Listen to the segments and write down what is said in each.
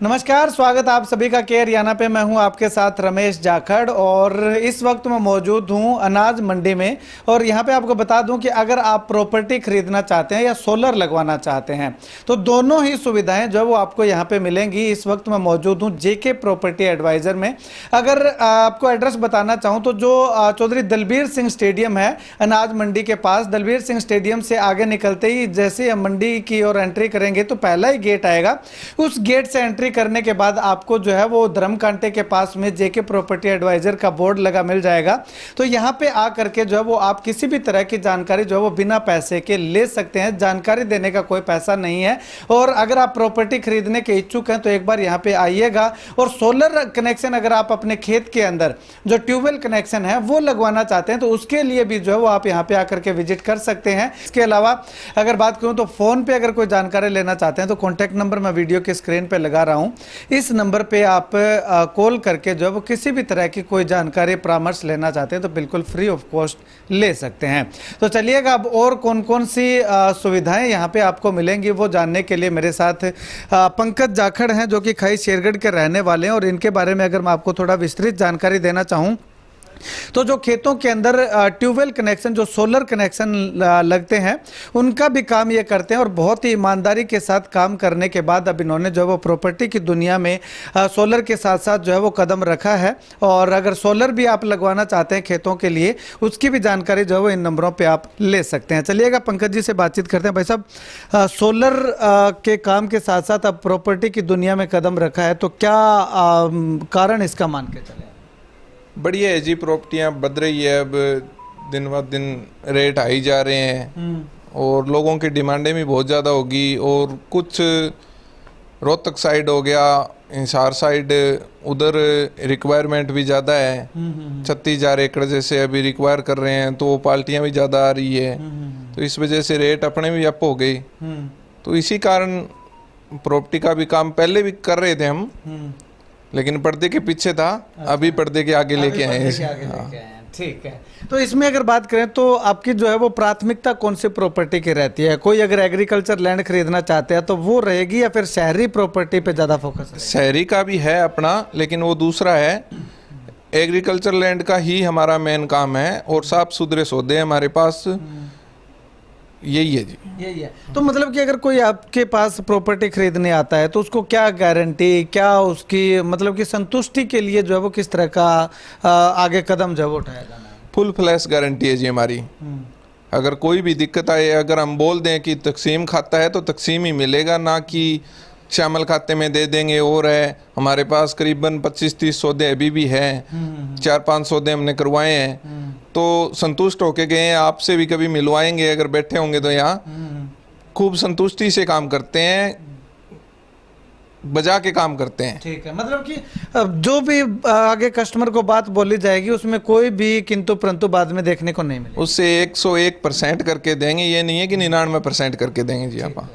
नमस्कार, स्वागत आप सभी का के हरियाणा पे। मैं हूं आपके साथ रमेश जाखड़ और इस वक्त मैं मौजूद हूं अनाज मंडी में। और यहां पे आपको बता दूं कि अगर आप प्रॉपर्टी खरीदना चाहते हैं या सोलर लगवाना चाहते हैं तो दोनों ही सुविधाएं जो है वो आपको यहां पे मिलेंगी। इस वक्त मैं मौजूद हूं जेके प्रॉपर्टी एडवाइजर में। अगर आपको एड्रेस बताना चाहूँ तो जो चौधरी दलबीर सिंह स्टेडियम है अनाज मंडी के पास, दलबीर सिंह स्टेडियम से आगे निकलते ही जैसे हम मंडी की ओर एंट्री करेंगे तो पहला ही गेट आएगा। उस गेट से एंट्री करने के बाद आपको जो है वो धर्म कांटे के पास में जेके प्रॉपर्टी एडवाइजर का बोर्ड लगा मिल जाएगा। तो यहाँ पे आ करके जो है वो आप किसी भी तरह की जानकारी जो है वो बिना पैसे के ले सकते हैं। जानकारी देने का कोई पैसा नहीं है। और अगर आप प्रॉपर्टी खरीदने के इच्छुक हैं तो एक बार यहाँ पे आइएगा। और सोलर कनेक्शन अगर आप अपने खेत के अंदर जो ट्यूबवेल कनेक्शन है वो लगवाना चाहते हैं तो उसके लिए भी जो है वो आप यहाँ पे आकर के विजिट कर सकते हैं। इसके अलावा अगर बात करूँ तो फोन पे अगर कोई जानकारी लेना चाहते हैं तो कॉन्टैक्ट नंबर मैं वीडियो के स्क्रीन पे लगा रहा हूँ। इस नंबर पे आप कॉल करके जो है वो किसी भी तरह की कोई जानकारी परामर्श लेना चाहते हैं तो बिल्कुल फ्री ऑफ कॉस्ट ले सकते हैं। तो चलिएगा अब और कौन कौन सी सुविधाएं यहाँ पे आपको मिलेंगी वो जानने के लिए मेरे साथ पंकज जाखड़ हैं जो कि खाई शेरगढ़ के रहने वाले हैं। और इनके बारे में अगर मैं आपको थोड़ा विस्तृत जानकारी देना चाहूँ तो जो खेतों के अंदर ट्यूबवेल कनेक्शन जो सोलर कनेक्शन लगते हैं उनका भी काम ये करते हैं। और बहुत ही ईमानदारी के साथ काम करने के बाद अब इन्होंने जो है वो प्रॉपर्टी की दुनिया में सोलर के साथ साथ जो है वो कदम रखा है। और अगर सोलर भी आप लगवाना चाहते हैं खेतों के लिए उसकी भी जानकारी जो है वो इन नंबरों पे आप ले सकते हैं। चलिएगा पंकज जी से बातचीत करते हैं। भाई साहब, सोलर के काम के साथ साथ अब प्रॉपर्टी की दुनिया में कदम रखा है तो क्या कारण इसका मान के चले? बढ़िया है जी, प्रॉपर्टियाँ बढ़ रही है। अब दिन ब दिन रेट हाई जा रहे हैं और लोगों की डिमांडें भी बहुत ज़्यादा होगी। और कुछ रोहतक साइड हो गया, हिसार साइड, उधर रिक्वायरमेंट भी ज़्यादा है। 36,000 एकड़ जैसे अभी रिक्वायर कर रहे हैं तो वो पार्टियाँ भी ज़्यादा आ रही है। तो इस वजह से रेट अपने भी अप हो गई। तो इसी कारण प्रॉपर्टी का भी काम पहले भी कर रहे थे हम, लेकिन पर्दे के पीछे था। अच्छा। अभी पर्दे के आगे लेके आए हैं। ठीक है। तो इसमें अगर बात करें तो आपकी जो है वो प्राथमिकता कौन सी प्रॉपर्टी की रहती है? कोई अगर एग्रीकल्चर लैंड खरीदना चाहते हैं तो वो रहेगी या फिर शहरी प्रॉपर्टी पे ज़्यादा फोकस? शहरी का भी है अपना, लेकिन वो दूसरा है। एग्रीकल्चर लैंड का ही हमारा मेन काम है और साफ सुथरे सौदे हमारे पास। यही है जी, यही है। तो मतलब कि अगर कोई आपके पास प्रॉपर्टी खरीदने आता है तो उसको क्या गारंटी, क्या उसकी मतलब कि संतुष्टि के लिए जो है वो किस तरह का आगे कदम जो है वो उठाया जाना है? फुल फ्लैश गारंटी है जी हमारी। अगर कोई भी दिक्कत आए, अगर हम बोल दें कि तकसीम खाता है तो तकसीम ही मिलेगा, ना कि शामिल खाते में दे देंगे। और है हमारे पास करीबन 25-30 सौदे अभी भी हैं। 4-5 सौदे हमने करवाए हैं तो संतुष्ट होके गए हैं। आपसे भी कभी मिलवाएंगे अगर बैठे होंगे तो। यहाँ खूब संतुष्टि से काम करते हैं, बजा के काम करते हैं। ठीक है। मतलब कि जो भी आगे कस्टमर को बात बोली जाएगी उसमें कोई भी किंतु परंतु बाद में देखने को नहीं मिलेगा। उससे 101% करके देंगे, ये नहीं है कि 99% करके देंगे जी आप।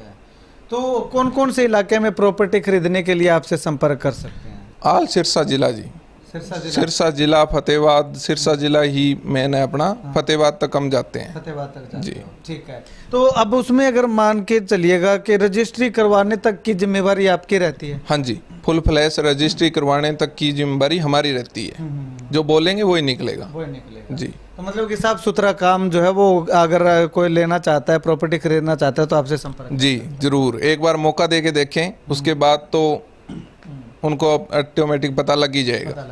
तो कौन कौन से इलाके में प्रॉपर्टी खरीदने के लिए आपसे संपर्क कर सकते हैं? आल सिरसा जिला जी, सिरसा जिला, फतेहाबाद। सिरसा जिला ही मेन है अपना। फतेहाबाद तक हम जाते हैं। फतेहाबाद तक जाते जी, ठीक है। तो अब उसमें अगर मान के चलिएगा कि रजिस्ट्री करवाने तक की जिम्मेवारी आपकी रहती है? हाँ जी, फुल फ्लैश रजिस्ट्री करवाने तक की जिम्मेदारी हमारी रहती है। जो बोलेंगे वही निकलेगा। जी। तो मतलब कि साफ सुथरा काम जो है वो अगर कोई लेना चाहता है, प्रॉपर्टी खरीदना चाहता है तो आपसे संपर्क? जी जरूर, एक बार मौका दे के देखें, उसके बाद तो उनको ऑटोमेटिक पता लग ही जाएगा।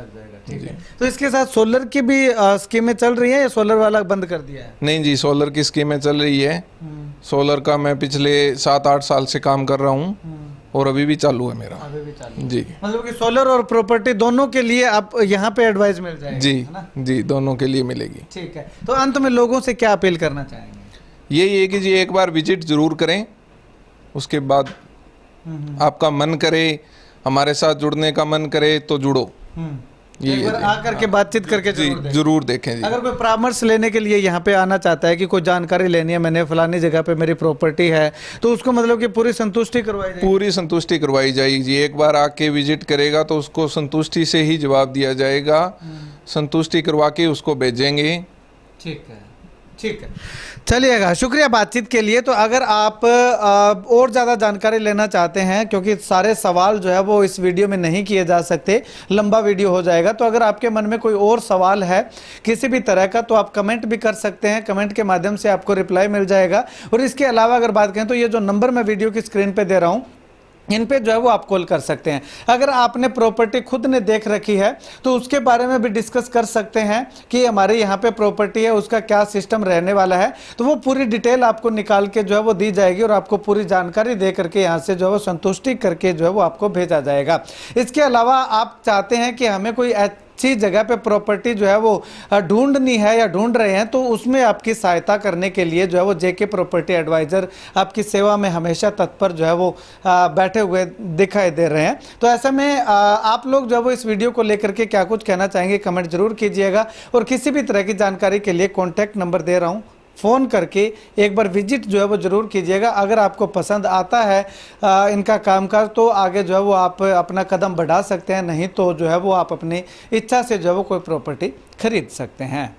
ठीक है। तो इसके साथ सोलर की भी स्कीमें चल रही हैं या सोलर वाला बंद कर दिया है? नहीं जी, सोलर की स्कीमें चल रही है। सोलर का मैं पिछले 7-8 साल से काम कर रहा हूँ और अभी भी चालू है मेरा। अभी भी चालू जी। मतलब कि सोलर और प्रॉपर्टी दोनों के लिए आप यहाँ पे एडवाइस मिल जाएगी? जी जी, दोनों के लिए मिलेगी। ठीक है। तो अंत में लोगों से क्या अपील करना चाहेंगे? यही है कि जी एक बार विजिट जरूर करें, उसके बाद आपका मन करे, हमारे साथ जुड़ने का मन करे तो जुड़ो। एक बार आकर के बातचीत करके जरूर देखें जी। अगर कोई परामर्श लेने के लिए यहाँ पे आना चाहता है कि कोई जानकारी लेनी है, मैंने फलानी जगह पे मेरी प्रॉपर्टी है, तो उसको मतलब कि पूरी संतुष्टि करवाई जाएगी? पूरी संतुष्टि करवाई जाएगी। एक बार आके विजिट करेगा तो उसको संतुष्टि से ही जवाब दिया जाएगा। संतुष्टि करवा के उसको भेजेंगे। ठीक है। ठीक है, चलिएगा, शुक्रिया बातचीत के लिए। तो अगर आप और ज़्यादा जानकारी लेना चाहते हैं, क्योंकि सारे सवाल जो है वो इस वीडियो में नहीं किए जा सकते, लंबा वीडियो हो जाएगा, तो अगर आपके मन में कोई और सवाल है किसी भी तरह का तो आप कमेंट भी कर सकते हैं, कमेंट के माध्यम से आपको रिप्लाई मिल जाएगा। और इसके अलावा अगर बात करें तो ये जो नंबर मैं वीडियो की स्क्रीन पर दे रहा हूँ, इन पे जो है वो आप कॉल कर सकते हैं। अगर आपने प्रॉपर्टी खुद ने देख रखी है तो उसके बारे में भी डिस्कस कर सकते हैं कि हमारे यहाँ पे प्रॉपर्टी है, उसका क्या सिस्टम रहने वाला है, तो वो पूरी डिटेल आपको निकाल के जो है वो दी जाएगी और आपको पूरी जानकारी दे करके यहाँ से जो है वो संतुष्टि करके जो है वो आपको भेजा जाएगा। इसके अलावा आप चाहते हैं कि हमें कोई अच्छी जगह पे प्रॉपर्टी जो है वो ढूंढनी है या ढूंढ रहे हैं, तो उसमें आपकी सहायता करने के लिए जो है वो जेके प्रॉपर्टी एडवाइज़र आपकी सेवा में हमेशा तत्पर जो है वो बैठे हुए दिखाई दे रहे हैं। तो ऐसे में आप लोग जो है वो इस वीडियो को लेकर के क्या कुछ कहना चाहेंगे कमेंट जरूर कीजिएगा। और किसी भी तरह की जानकारी के लिए कॉन्टैक्ट नंबर दे रहा हूँ, फ़ोन करके एक बार विजिट जो है वो ज़रूर कीजिएगा। अगर आपको पसंद आता है इनका कामकाज तो आगे जो है वो आप अपना कदम बढ़ा सकते हैं, नहीं तो जो है वो आप अपनी इच्छा से जो है वो कोई प्रॉपर्टी खरीद सकते हैं।